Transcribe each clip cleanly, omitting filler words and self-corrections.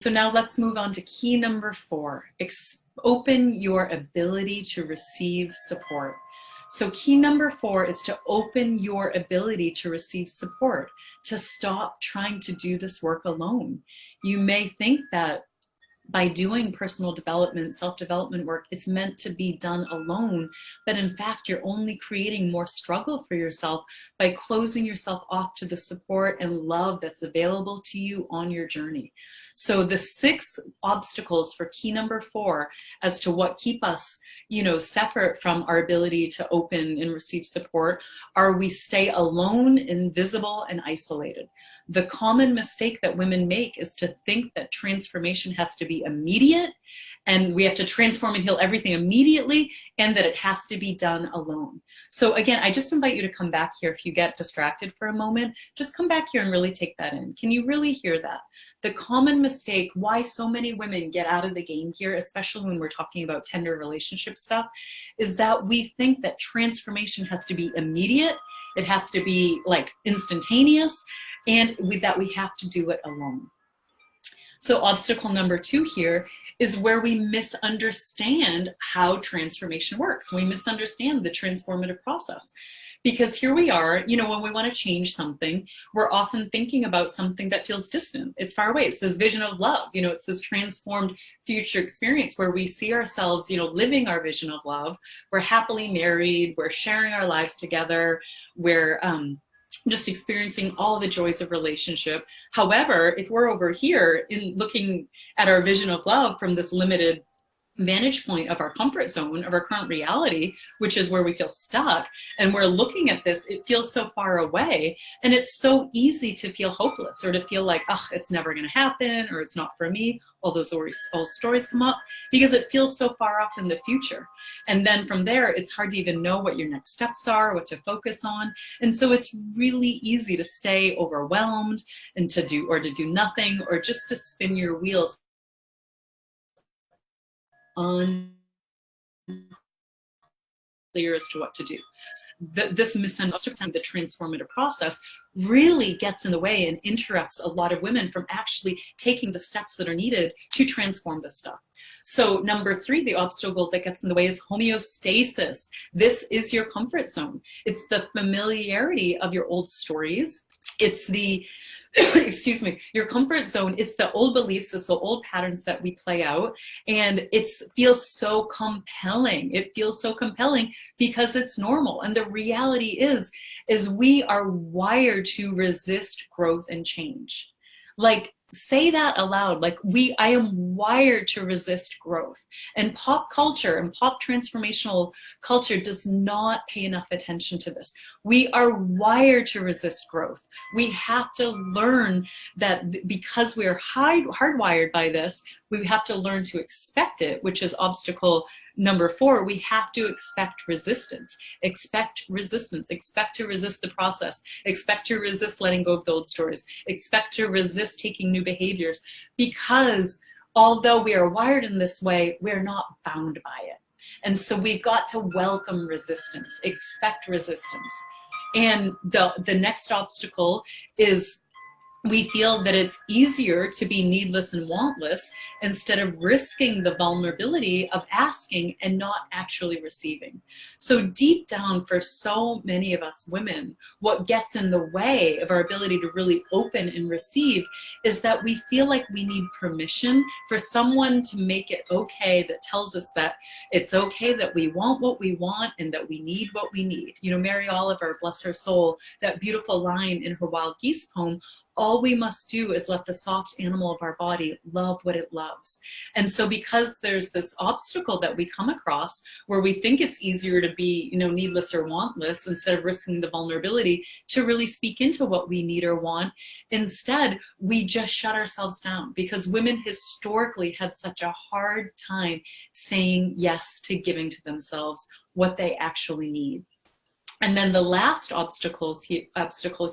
So now let's move on to key number 4, open your ability to receive support. So key number 4 is to open your ability to receive support, to stop trying to do this work alone. You may think that by doing personal development, self-development work, it's meant to be done alone, but in fact, you're only creating more struggle for yourself by closing yourself off to the support and love that's available to you on your journey. So the 6 obstacles for key number 4 as to what keep us, separate from our ability to open and receive support are we stay alone, invisible, and isolated. The common mistake that women make is to think that transformation has to be immediate and we have to transform and heal everything immediately and that it has to be done alone. So again, I just invite you to come back here. If you get distracted for a moment, just come back here and really take that in. Can you really hear that? The common mistake, why so many women get out of the game here, especially when we're talking about tender relationship stuff, is that we think that transformation has to be immediate. It has to be like instantaneous, and that we have to do it alone. So obstacle number 2 here is where we misunderstand how transformation works. We misunderstand the transformative process. Because here we are, when we want to change something, we're often thinking about something that feels distant. It's far away. It's this vision of love. It's this transformed future experience where we see ourselves, living our vision of love. We're happily married. We're sharing our lives together. We're just experiencing all the joys of relationship. However, if we're over here in looking at our vision of love from this limited vantage point of our comfort zone, of our current reality, which is where we feel stuck, and we're looking at this, it feels so far away, and it's so easy to feel hopeless or to feel like, oh, it's never going to happen, or it's not for me. All those stories come up because it feels so far off in the future. And then from there, it's hard to even know what your next steps are, what to focus on. And so it's really easy to stay overwhelmed and to do nothing, or just to spin your wheels unclear as to what to do. This misunderstanding the transformative process really gets in the way and interrupts a lot of women from actually taking the steps that are needed to transform this stuff. So number 3, the obstacle that gets in the way is homeostasis. This is your comfort zone. It's the familiarity of your old stories. It's the excuse me, your comfort zone. It's the old beliefs, it's the old patterns that we play out, and it feels so compelling. It feels so compelling because it's normal. And the reality is we are wired to resist growth and change. Like, say that aloud. Like, I am wired to resist growth. And pop culture and pop transformational culture does not pay enough attention to this. We are wired to resist growth. We have to learn that because we are hardwired by this, we have to learn to expect it, which is obstacle number 4. We have to expect resistance. Expect resistance. Expect to resist the process. Expect to resist letting go of the old stories. Expect to resist taking new behaviors, because although we are wired in this way, we're not bound by it. And so we've got to welcome resistance, expect resistance. And the next obstacle is we feel that it's easier to be needless and wantless instead of risking the vulnerability of asking and not actually receiving. So deep down, for so many of us women, what gets in the way of our ability to really open and receive is that we feel like we need permission for someone to make it okay, that tells us that it's okay that we want what we want and that we need what we need. Mary Oliver, bless her soul, that beautiful line in her Wild Geese poem, all we must do is let the soft animal of our body love what it loves. And so because there's this obstacle that we come across where we think it's easier to be, needless or wantless instead of risking the vulnerability to really speak into what we need or want, instead we just shut ourselves down, because women historically have such a hard time saying yes to giving to themselves what they actually need. And then the last obstacle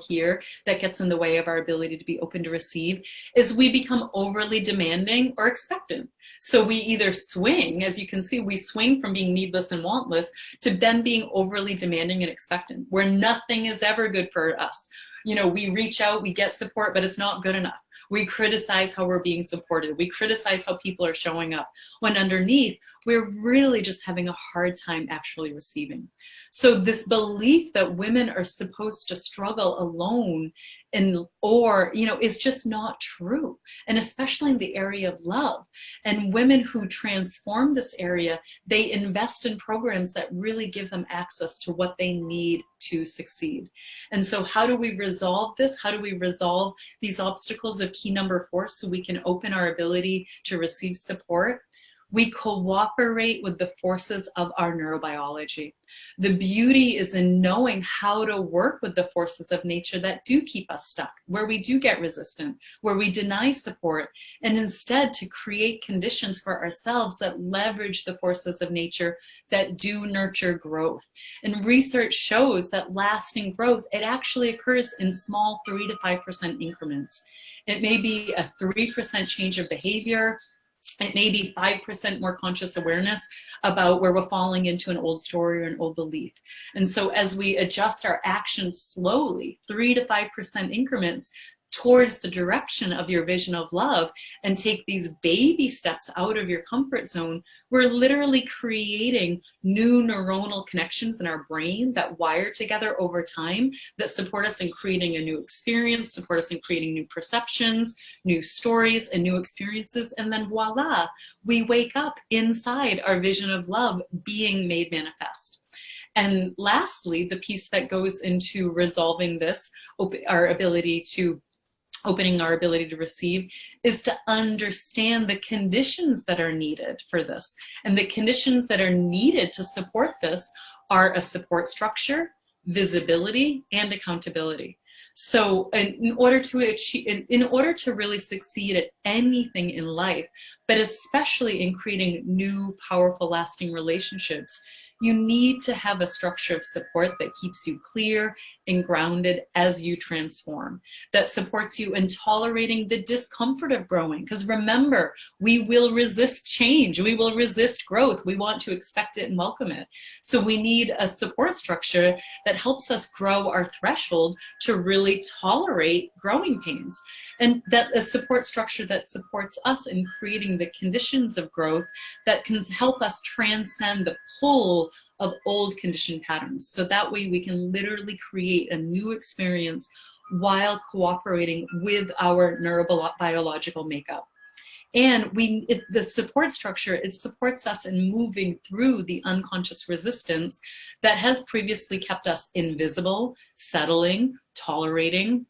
here that gets in the way of our ability to be open to receive is we become overly demanding or expectant. So we either swing, as you can see, we swing from being needless and wantless to then being overly demanding and expectant, where nothing is ever good for us. We reach out, we get support, but it's not good enough. We criticize how we're being supported. We criticize how people are showing up, when underneath, we're really just having a hard time actually receiving. So this belief that women are supposed to struggle alone is just not true. And especially in the area of love. And women who transform this area, they invest in programs that really give them access to what they need to succeed. And so how do we resolve this? How do we resolve these obstacles of key number 4 so we can open our ability to receive support? We cooperate with the forces of our neurobiology. The beauty is in knowing how to work with the forces of nature that do keep us stuck, where we do get resistant, where we deny support, and instead to create conditions for ourselves that leverage the forces of nature that do nurture growth. And research shows that lasting growth, it actually occurs in small 3 to 5% increments. It may be a 3% change of behavior. It may be 5% more conscious awareness about where we're falling into an old story or an old belief. And so as we adjust our actions slowly, 3 to 5% increments, towards the direction of your vision of love and take these baby steps out of your comfort zone, we're literally creating new neuronal connections in our brain that wire together over time that support us in creating a new experience, support us in creating new perceptions, new stories, and new experiences. And then voila, we wake up inside our vision of love being made manifest. And lastly, the piece that goes into resolving this, opening our ability to receive, is to understand the conditions that are needed for this. And the conditions that are needed to support this are a support structure, visibility, and accountability. So in order to really succeed at anything in life, but especially in creating new, powerful, lasting relationships, you need to have a structure of support that keeps you clear and grounded as you transform, that supports you in tolerating the discomfort of growing. Because remember, we will resist change. We will resist growth. We want to expect it and welcome it. So we need a support structure that helps us grow our threshold to really tolerate growing pains. And that a support structure that supports us in creating the conditions of growth that can help us transcend the pull of old conditioned patterns. So that way we can literally create a new experience while cooperating with our neurobiological makeup. And the support structure, it supports us in moving through the unconscious resistance that has previously kept us invisible, settling, tolerating,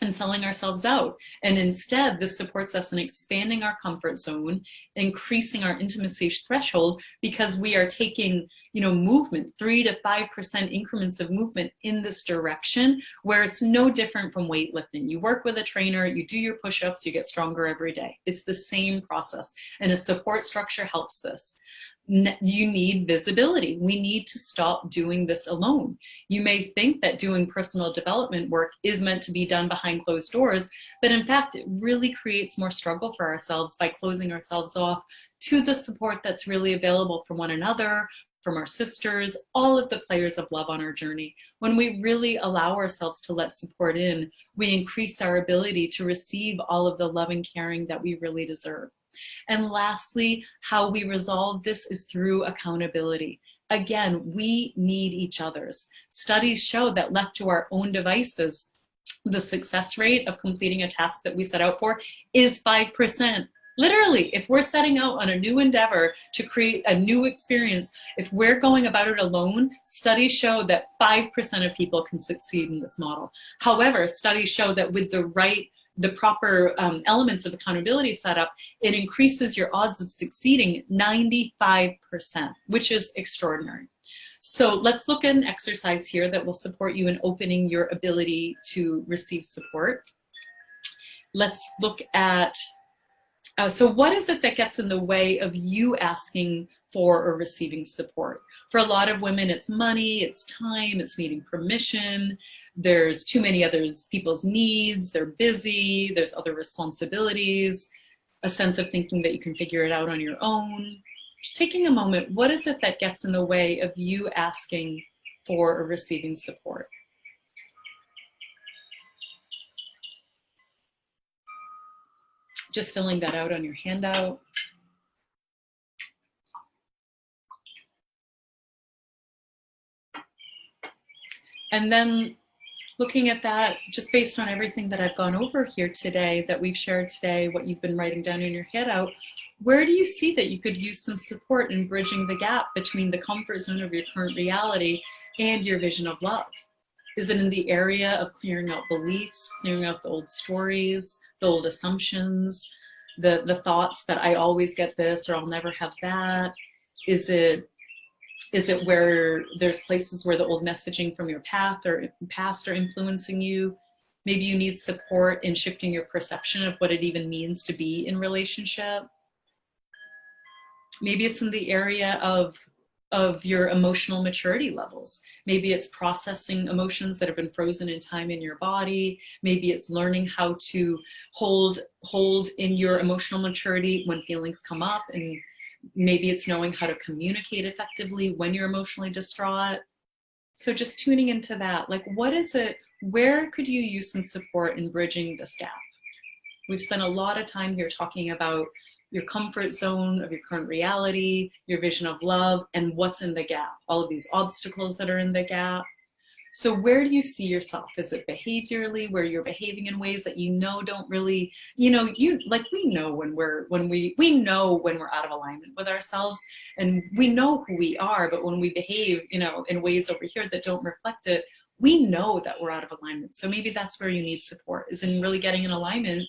and selling ourselves out. And instead, this supports us in expanding our comfort zone, increasing our intimacy threshold, because we are taking, movement, 3 to 5% increments of movement in this direction, where it's no different from weightlifting. You work with a trainer, you do your push-ups, you get stronger every day. It's the same process, and a support structure helps this. You need visibility. We need to stop doing this alone. You may think that doing personal development work is meant to be done behind closed doors, but in fact, it really creates more struggle for ourselves by closing ourselves off to the support that's really available from one another, from our sisters, all of the players of love on our journey. When we really allow ourselves to let support in, we increase our ability to receive all of the love and caring that we really deserve. And lastly, how we resolve this is through accountability. Again, we need each other's. Studies show that left to our own devices, the success rate of completing a task that we set out for is 5%. Literally, if we're setting out on a new endeavor to create a new experience, if we're going about it alone, studies show that 5% of people can succeed in this model. However, studies show that with the proper elements of accountability set up, it increases your odds of succeeding 95%, which is extraordinary. So let's look at an exercise here that will support you in opening your ability to receive support. Let's look at, so what is it that gets in the way of you asking for or receiving support? For a lot of women, it's money, it's time, it's needing permission. There's too many other people's needs, they're busy, there's other responsibilities, a sense of thinking that you can figure it out on your own. Just taking a moment, what is it that gets in the way of you asking for or receiving support? Just filling that out on your handout. And then looking at that, just based on everything that I've gone over here today, that we've shared today, what you've been writing down in your handout, where do you see that you could use some support in bridging the gap between the comfort zone of your current reality and your vision of love? Is it in the area of clearing out beliefs, clearing out the old stories, the old assumptions, the thoughts that I always get this or I'll never have that? Is it where there's places where the old messaging from your past are influencing you? Maybe you need support in shifting your perception of what it even means to be in relationship. Maybe it's in the area of your emotional maturity levels. Maybe it's processing emotions that have been frozen in time in your body. Maybe it's learning how to hold in your emotional maturity when feelings come up, and maybe it's knowing how to communicate effectively when you're emotionally distraught. So just tuning into that, like, what is it, where could you use some support in bridging this gap? We've spent a lot of time here talking about your comfort zone of your current reality, your vision of love, and what's in the gap, all of these obstacles that are in the gap. So where do you see yourself? Is it behaviorally, where you're behaving in ways that you know don't really, we know when we know when we're out of alignment with ourselves, and we know who we are, but when we behave, in ways over here that don't reflect it, we know that we're out of alignment. So maybe that's where you need support, is in really getting in alignment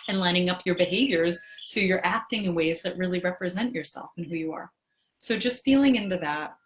and lining up your behaviors so you're acting in ways that really represent yourself and who you are. So just feeling into that.